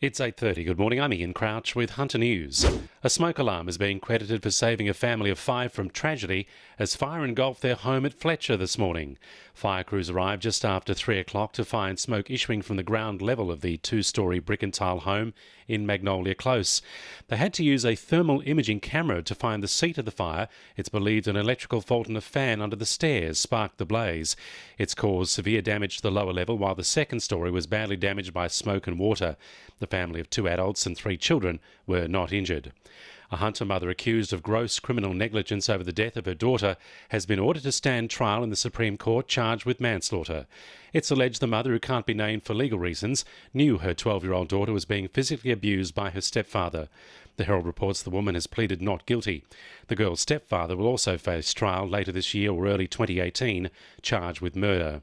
It's 8:30. Good morning. I'm Ian Crouch with Hunter News. A smoke alarm is being credited for saving a family of 5 from tragedy as fire engulfed their home at Fletcher this morning. Fire crews arrived just after 3 o'clock to find smoke issuing from the ground level of the 2-storey brick and tile home in Magnolia Close. They had to use a thermal imaging camera to find the seat of the fire. It's believed an electrical fault in a fan under the stairs sparked the blaze. It's caused severe damage to the lower level, while the second storey was badly damaged by smoke and water. The family of 2 adults and 3 children were not injured. A Hunter mother accused of gross criminal negligence over the death of her daughter has been ordered to stand trial in the Supreme Court, charged with manslaughter. It's alleged the mother, who can't be named for legal reasons, knew her 12-year-old daughter was being physically abused by her stepfather. The Herald reports the woman has pleaded not guilty. The girl's stepfather will also face trial later this year or early 2018, charged with murder.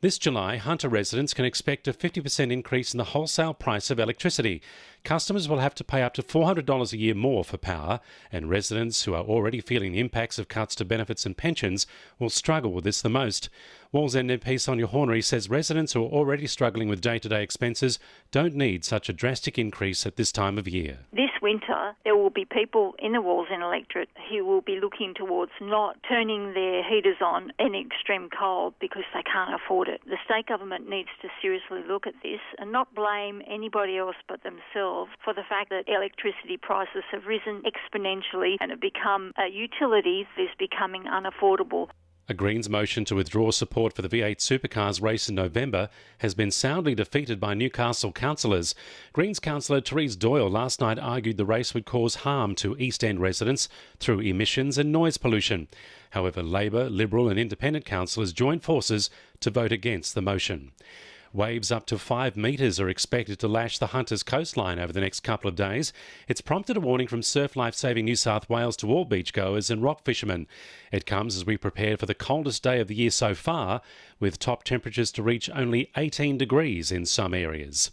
This July, Hunter residents can expect a 50% increase in the wholesale price of electricity. Customers will have to pay up to $400 a year more for power, and residents who are already feeling the impacts of cuts to benefits and pensions will struggle with this the most. Wallsend MP Sonia Hornery says residents who are already struggling with day-to-day expenses don't need such a drastic increase at this time of year. This winter, there will be people in the Wallsend electorate who will be looking towards not turning their heaters on in extreme cold because they can't afford it. The state government needs to seriously look at this and not blame anybody else but themselves for the fact that electricity prices have risen exponentially and have become a utility that is becoming unaffordable. A Greens motion to withdraw support for the V8 supercars race in November has been soundly defeated by Newcastle councillors. Greens councillor Therese Doyle last night argued the race would cause harm to East End residents through emissions and noise pollution. However, Labor, Liberal and Independent councillors joined forces to vote against the motion. Waves up to 5 metres are expected to lash the Hunters coastline over the next couple of days. It's prompted a warning from Surf Life Saving New South Wales to all beachgoers and rock fishermen. It comes as we prepare for the coldest day of the year so far, with top temperatures to reach only 18 degrees in some areas.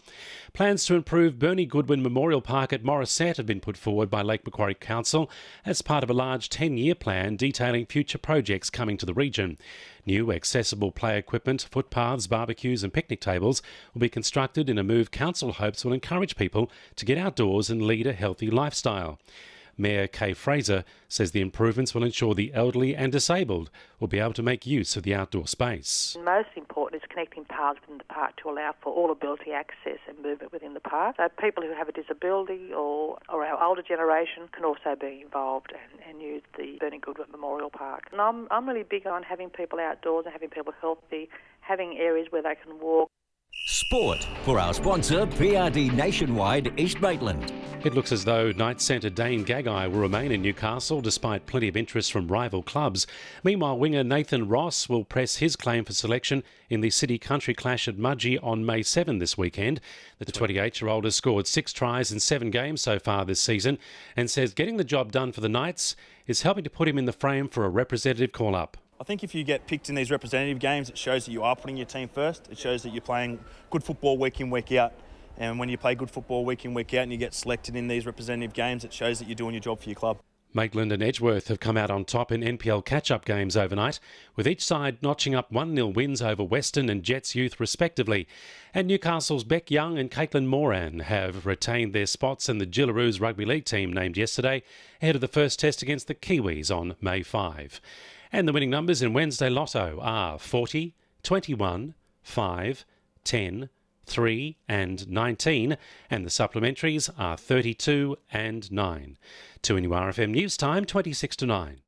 Plans to improve Bernie Goodwin Memorial Park at Morisset have been put forward by Lake Macquarie Council as part of a large 10-year plan detailing future projects coming to the region. New accessible play equipment, footpaths, barbecues and picnic tables will be constructed in a move council hopes will encourage people to get outdoors and lead a healthy lifestyle. Mayor Kay Fraser says the improvements will ensure the elderly and disabled will be able to make use of the outdoor space. Most important is connecting paths within the park to allow for all ability access and movement within the park. So people who have a disability or our older generation can also be involved and use the Bernie Goodwin Memorial Park. And I'm really big on having people outdoors and having people healthy, having areas where they can walk. Sport for our sponsor PRD Nationwide East Maitland. It looks as though Knights centre Dane Gagai will remain in Newcastle despite plenty of interest from rival clubs. Meanwhile, winger Nathan Ross will press his claim for selection in the City Country clash at Mudgee on May 7 this weekend. The 28-year-old has scored 6 tries in 7 games so far this season and says getting the job done for the Knights is helping to put him in the frame for a representative call-up. I think if you get picked in these representative games, it shows that you are putting your team first. It shows that you're playing good football week in, week out. And when you play good football week in, week out and you get selected in these representative games, it shows that you're doing your job for your club. Maitland and Edgeworth have come out on top in NPL catch-up games overnight, with each side notching up 1-0 wins over Western and Jets Youth respectively. And Newcastle's Beck Young and Caitlin Moran have retained their spots in the Gillaroos Rugby League team named yesterday, ahead of the first test against the Kiwis on May 5. And the winning numbers in Wednesday Lotto are 40, 21, 5, 10, 3 and 19, and the supplementaries are 32 and 9. 2NURFM News Time, 26 to 9.